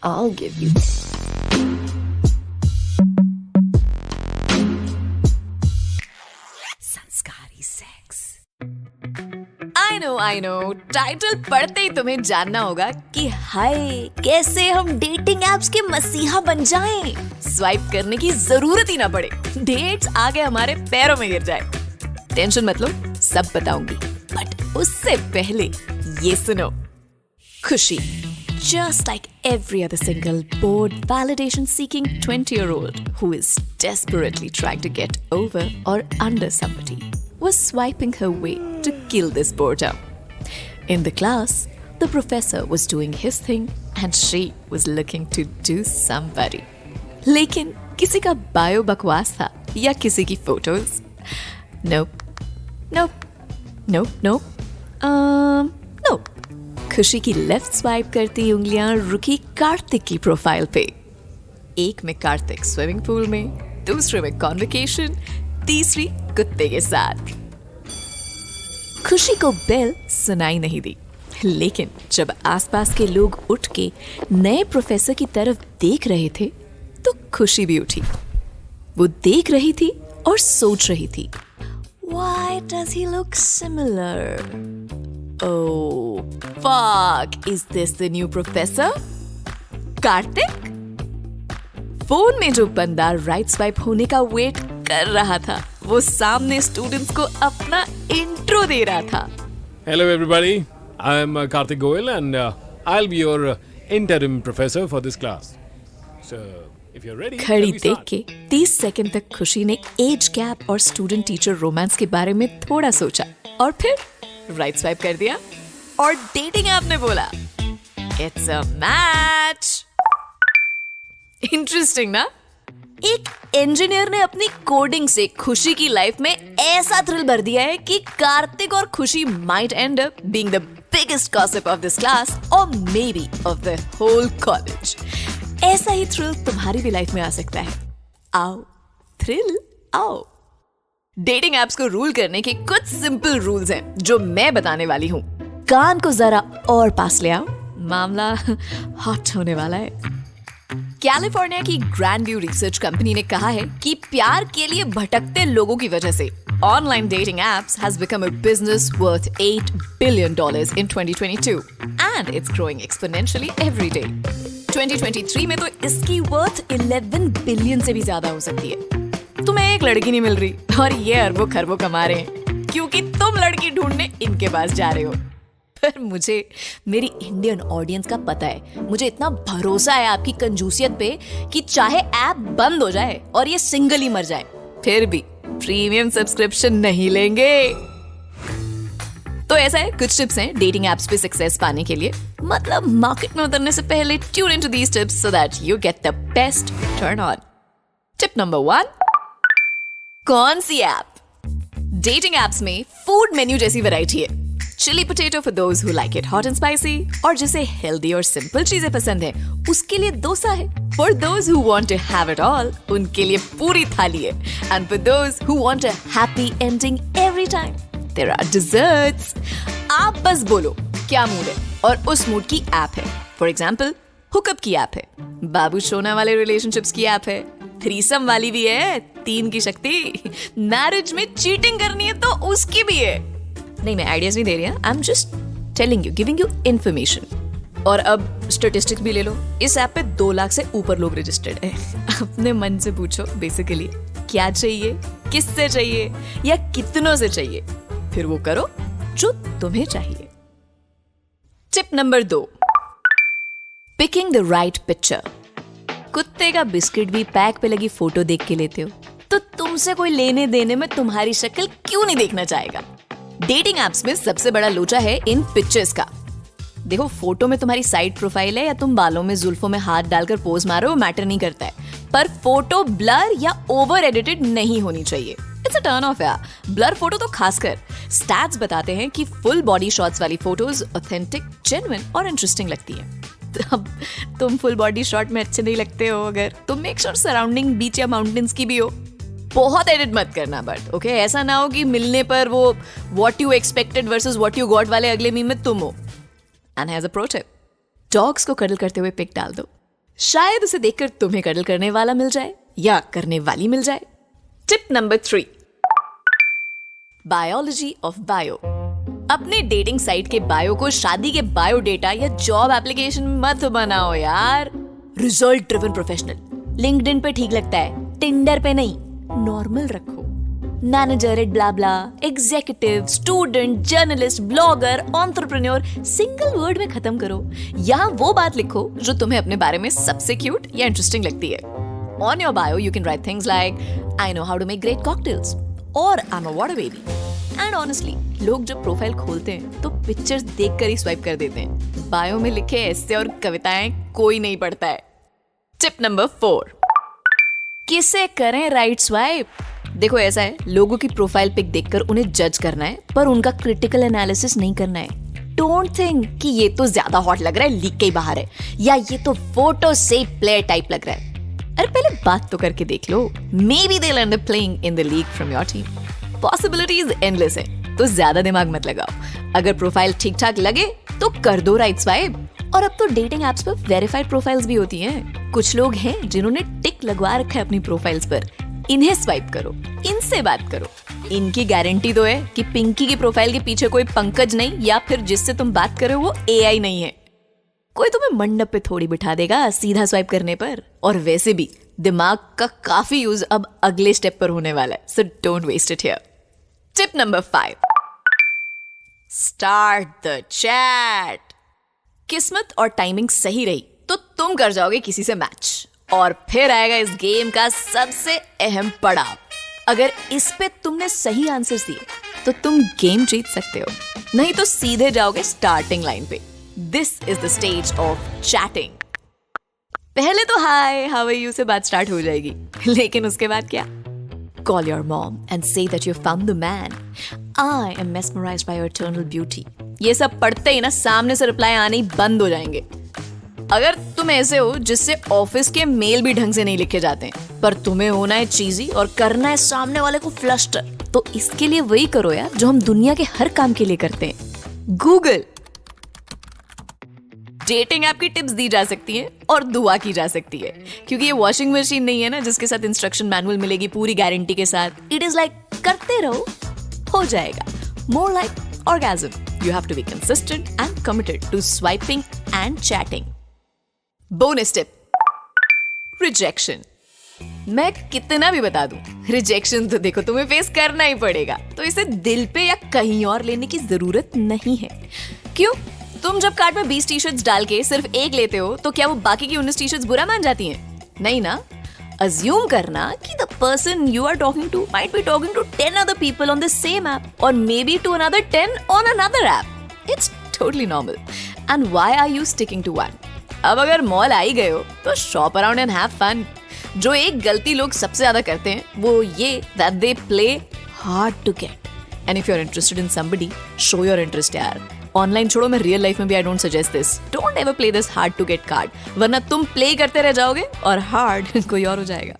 I'll give you. संस्कारी sex. I know, title पढ़ते ही तुम्हें जानना होगा कि हाय कैसे हम डेटिंग एप्स के मसीहा बन जाएं, स्वाइप करने की जरूरत ही ना पड़े, डेट्स आगे हमारे पैरों में गिर जाए। टेंशन मत लो, सब बताऊंगी, बट उससे पहले ये सुनो। खुशी, just like every other single bored validation-seeking 20-year-old who is desperately trying to get over or under somebody, was swiping her way to kill this boredom. In the class, the professor was doing his thing and she was looking to do somebody. लेकिन किसी का bio बकवास था या किसी की photos? Nope. खुशी की लेफ्ट स्वाइप करती उंगलियां रुकी कार्तिक की प्रोफाइल पे। एक में कार्तिक स्विमिंग पूल में, दूसरे में कॉन्वोकेशन, तीसरी कुत्ते के साथ। खुशी को बेल सुनाई नहीं दी, लेकिन जब आसपास के लोग उठ के नए प्रोफेसर की तरफ देख रहे थे तो खुशी भी उठी। वो देख रही थी और सोच रही थी, Why does he look similar? Oh, fuck! Is this the new professor? Kartik? Phone में जो बंदा राइट स्वाइप होने का वेट कर रहा था, वो सामने स्टूडेंट्स को अपना इंट्रो दे रहा था। Hello everybody, I am Karthik Goyal and I'll be your interim professor for this class. So, if you're ready, घड़ी देख के 30 सेकंड तक खुशी ने एज गैप और स्टूडेंट टीचर रोमांस के बारे में थोड़ा सोचा और फिर राइट स्वाइप कर दिया और डेटिंग ऐप ने बोला इट्स अ मैच। इंटरेस्टिंग ना? एक इंजीनियर ने अपनी कोडिंग से खुशी की लाइफ में ऐसा थ्रिल भर दिया है कि कार्तिक और Khushi might end up being the biggest gossip of this class और maybe of the whole college. ऐसा ही थ्रिल तुम्हारी भी लाइफ में आ सकता है। आओ थ्रिल आओ। डेटिंग एप्स को रूल करने के कुछ सिंपल रूल्स हैं जो मैं बताने वाली हूँ। कान को जरा और पास ले आओ, मामला हॉट होने वाला है। कैलिफोर्निया की ग्रैंड व्यू रिसर्च कंपनी ने कहा है कि प्यार के लिए भटकते लोगों की वजह से online dating apps has become a business worth $8 billion in 2022 and it's growing exponentially every day. 2023 में तो इसकी वर्थ 11 बिलियन से भी ज्यादा हो सकती है। तुम्हें एक लड़की नहीं मिल रही और ये अरबों खरबों कमा रहे हैं क्योंकि तुम लड़की ढूंढने इनके पास जा रहे हो। पर मुझे मेरी इंडियन ऑडियंस का पता है, मुझे इतना भरोसा है आपकी कंजूसियत पे कि चाहे ऐप बंद हो जाए और ये सिंगल ही मर जाए, फिर भी प्रीमियम सब्सक्रिप्शन नहीं लेंगे। तो ऐसा है, कुछ टिप्स हैं डेटिंग एप्स पे सक्सेस पाने के लिए। मतलब मार्केट में उतरने से पहले tune into these tips so that you get the best turn on. Tip number 1, कौन सी ऐप? डेटिंग एप्स में फूड मेन्यू जैसी वैरायटी है। Chilli potato for those who like it hot and spicy, और जिसे हेल्दी और simple चीजें पसंद है उसके लिए डोसा है। For those who want to have it all, उनके लिए पूरी थाली है। And for those who want a happy ending every time, there are desserts. आप बस बोलो क्या मूड है और उस मूड की ऐप है। फॉर एग्जाम्पल, हुकअप की ऐप है, बाबू सोना वाले रिलेशनशिप्स की ऐप है, थ्रीसम वाली भी है, 3 की शक्ति, मैरिज में चीटिंग करनी है तो उसकी भी है। नहीं, मैं आइडियाज नहीं दे रही, I am just telling you, giving you information. और अब स्टैटिस्टिक्स भी ले लो, इस ऐप पे 2 लाख से ऊपर लोग रजिस्टर्ड हैं। अपने मन से पूछो बेसिकली क्या चाहिए, किससे चाहिए या कितनों से चाहिए, फिर वो करो जो तुम्हें चाहिए। Tip number 2, picking the right picture. कुत्ते का बिस्किट भी पैक पे लगी फोटो देख के लेते हो, तो तुमसे कोई लेने देने में तुम्हारी शक्ल क्यों नहीं देखना चाहेगा? डेटिंग एप्स में सबसे बड़ा लोचा है इन पिक्चर्स का। देखो, फोटो में तुम्हारी साइड प्रोफाइल है या तुम बालों में जुल्फों में हाथ डालकर पोज मारो, वो मैटर नहीं करता है, पर फोटो ब्लर या ओवर एडिटेड नहीं होनी चाहिए। इट्स अ टर्न ऑफ यार। ब्लर फोटो तो खासकर। स्टैट्स बताते हैं कि फुल बॉडी शॉट्स वाली फोटोज ऑथेंटिक, जेन्युइन और इंटरेस्टिंग लगती है। अब तुम फुल बॉडी शॉट में अच्छे नहीं लगते हो अगर, तो मेक श्योर सराउंडिंग बीच या माउंटेन्स की भी हो। बहुत एडिट मत करना बट ओके, ऐसा ना हो कि मिलने पर वो what you expected versus what you got वाले अगले मीम में तुम हो। And has a pro tip, dogs को कडल करते हुए पिक डाल दो, शायद उसे देखकर तुम्हें कडल करने वाला मिल जाए या करने वाली मिल जाए। Tip number 3, biology of bio. अपने डेटिंग साइट के बायो को शादी के बायो डेटा या जॉब एप्लीकेशन मत बनाओ यार। रिजल्ट ड्रिवन प्रोफेशनल लिंक्डइन पे ठीक लगता है, टिंडर पे नहीं। नॉर्मल रखो, मैनेजर एट ब्ला ब्ला, executive, student, journalist, blogger, entrepreneur single word में खत्म करो। यहाँ वो बात लिखो जो तुम्हें अपने बारे में सबसे क्यूट या इंटरेस्टिंग लगती है। On your bio you can write things like I know how to make great cocktails और I am a water baby. And honestly लोग जब प्रोफाइल खोलते हैं तो पिक्चर्स देखकर ही स्वाइप कर देते हैं। बायो में लिखे ऐसे और कविताएं कोई नहीं पढ़ता है। टिप नंबर 4, किसे करें राइट स्वाइप। देखो ऐसा है, लोगों की प्रोफाइल पिक देखकर उन्हें जज करना है पर उनका क्रिटिकल एनालिसिस नहीं करना है। डोंट थिंक कि ये तो ज्यादा हॉट लग रहा है, लीक के ही बाहर है, या ये तो फोटो से प्लेयर टाइप लग रहा है। अरे पहले बात तो करके देख लो, maybe they'll end up playing in the league from your team. Possibilities endless है, तो ज्यादा दिमाग मत लगाओ। अगर प्रोफाइल ठीक ठाक लगे तो कर दो राइट स्वाइप। और अब तो डेटिंग एप्स पर वेरीफाइड प्रोफाइल्स भी होती हैं। कुछ लोग हैं जिन्होंने टिक लगवा रखा है अपनी प्रोफाइल्स पर, इन्हें स्वाइप करो, इनसे बात करो। इनकी गारंटी तो है कि पिंकी की प्रोफाइल के पीछे कोई पंकज नहीं या फिर जिससे तुम बात कर रहे हो वो एआई नहीं है। कोई तुम्हें मंडप पे थोड़ी बिठा देगा सीधा स्वाइप करने पर। और वैसे भी दिमाग का काफी यूज अब अगले स्टेप पर होने वाला है, so don't waste it here. Tip number 5, start the chat. किस्मत और टाइमिंग सही रही तो तुम कर जाओगे किसी से मैच, और फिर आएगा इस गेम का सबसे अहम पड़ाव। अगर इस पे तुमने सही आंसर्स दिए तो तुम गेम जीत सकते हो, नहीं तो सीधे जाओगे स्टार्टिंग लाइन पे। This is the stage of chatting. पहले तो हाय हाउ आर यू से बात स्टार्ट हो जाएगी, लेकिन उसके बाद क्या? Call your mom and say that you found the man. I am mesmerized by your eternal beauty. ये सब पढ़ते ही ना सामने से रिप्लाई आने ही बंद हो जाएंगे। अगर तुम ऐसे हो जिससे ऑफिस के मेल भी ढंग से नहीं लिखे जाते हैं, पर तुम्हें होना है चीजी और करना है सामने वाले को फ्लस्टर, तो इसके लिए वही करो यार जो हम दुनिया के हर काम के लिए करते हैं, गूगल। डेटिंग ऐप की टिप्स दी जा सकती हैं और दुआ की जा सकती है, क्योंकि ये वॉशिंग मशीन नहीं है ना जिसके साथ इंस्ट्रक्शन मैनुअल मिलेगी पूरी गारंटी के साथ। इट इज लाइक करते रहो, हो जाएगा। More like orgasm. You have to be consistent and committed to swiping and chatting. Bonus tip, rejection. मैं कितना भी बता दूं, रिजेक्शन तो देखो तुम्हें फेस करना ही पड़ेगा, तो इसे दिल पे या कहीं और लेने की जरूरत नहीं है। क्यों? तुम जब कार्ट में 20 टी-शर्ट्स डाल के सिर्फ एक लेते हो तो क्या वो बाकी की 19 टी-शर्ट्स बुरा मान जाती हैं? नहीं ना। अज्यूम करना कि the person you are talking to might be talking to 10 other people on the same app or maybe to another 10 on another app. It's totally normal. And why are you sticking to one? अब अगर mall आ ही गए हो तो shop around and have fun. जो एक गलती लोग सबसे ज्यादा करते हैं वो ये that they play hard to get. And if you're interested in somebody, show your interest यार। ऑनलाइन छोड़ो, मैं रियल लाइफ में भी I don't suggest this. Don't ever play this hard to get card, वरना तुम प्ले करते रह जाओगे और हार्ड कोई और हो जाएगा।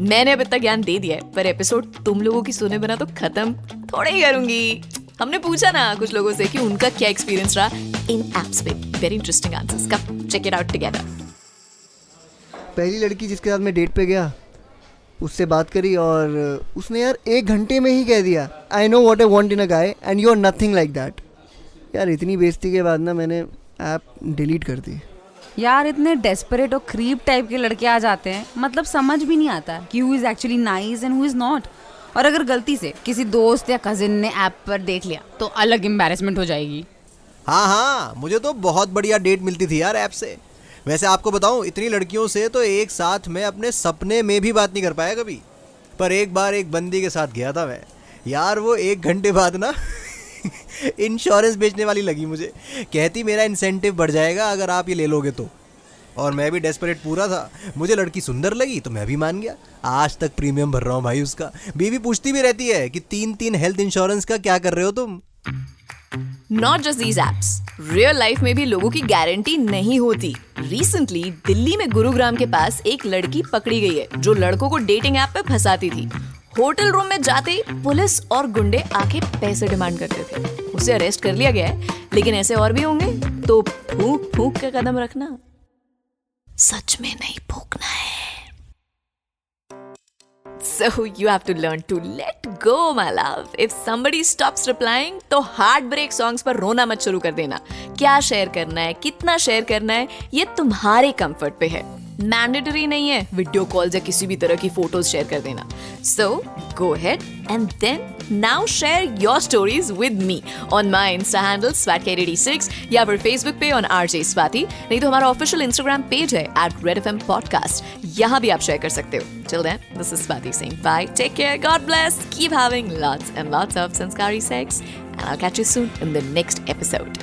मैंने अब इतना ज्ञान दे दिया है, पर एपिसोड तुम लोगों की सुने बिना तो खत्म थोड़े ही करूंगी। हमने पूछा ना कुछ लोगों से कि उनका क्या एक्सपीरियंस रहा इन एप्स पे। Very interesting answers, come check it out together. पहली लड़की जिसके साथ मैं डेट पे गया, उससे बात करी और उसने यार 1 घंटे में ही कह दिया I know what I want in a guy and you are nothing like that. यार इतनी बेइज्जती के बाद ना मैंने ऐप डिलीट कर दी। यार इतने डेस्परेट और क्रीप टाइप के लड़के आ जाते हैं, मतलब समझ भी नहीं आता कि who is actually nice and who is not. और अगर गलती से किसी दोस्त या कजिन ने ऐप पर देख लिया तो अलग एम्बैरेसमेंट हो जाएगी। हाँ, मुझे तो बहुत बढ़िया डेट मिलती थी यार ऐप से। वैसे आपको बताऊं, इतनी लड़कियों से तो एक साथ मैं अपने सपने में भी बात नहीं कर पाया कभी। पर एक बार एक बंदी के साथ गया था मैं यार, वो 1 घंटे बाद ना इंश्योरेंस बेचने वाली लगी मुझे। कहती मेरा इंसेंटिव बढ़ जाएगा अगर आप ये ले लोगे तो। और मैं भी डेस्परेट पूरा था। मुझे लड़की सुंदर लगी तो मैं भी मान गया। आज तक प्रीमियम भर रहा हूँ भाई उसका। बीवी पूछती भी रहती है कि 3 हेल्थ इंश्योरेंस का क्या कर रहे हो तुम। Not just these apps, real life में भी लोगों की गारंटी नहीं होती। रिसेंटली दिल्ली में गुरुग्राम के पास एक लड़की पकड़ी गई है जो लड़कों को डेटिंग ऐप पे फंसाती थी। होटल रूम में जाते ही पुलिस और गुंडे आके पैसे डिमांड करते थे। उसे अरेस्ट कर लिया गया है, लेकिन ऐसे और भी होंगे तो फूंक फूंक के कदम रखना। सच में नहीं भोगना है. So you have to learn to let go, my love. If somebody stops replying, तो heartbreak songs पर रोना मत शुरू कर देना. क्या शेयर करना है, कितना शेयर करना है, ये तुम्हारे कंफर्ट पे है. मैंडेटरी नहीं है वीडियो कॉल्स या किसी भी तरह की फोटोज शेयर कर देना. So go ahead and then now share your stories with me on my Insta handle swatcat86 या फिर Facebook पे on RJ Swati. नहीं तो हमारा ऑफिशियल इंस्टाग्राम पेज है @redfm podcast. यहाँ भी आप शेयर कर सकते हो. Till then, this is Swati saying bye. Take care. God bless. Keep having lots and lots of sanskari sex. And I'll catch you soon in the next episode.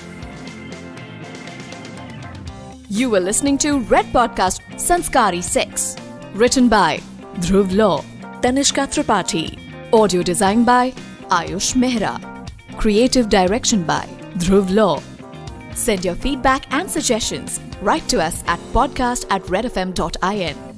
You were listening to Red Podcast Sanskari Sex. Written by Dhruv Law, Tanishka Tripathi. Audio design by Ayush Mehra. Creative direction by Dhruv Law. Send your feedback and suggestions. Write to us at podcast@redfm.in.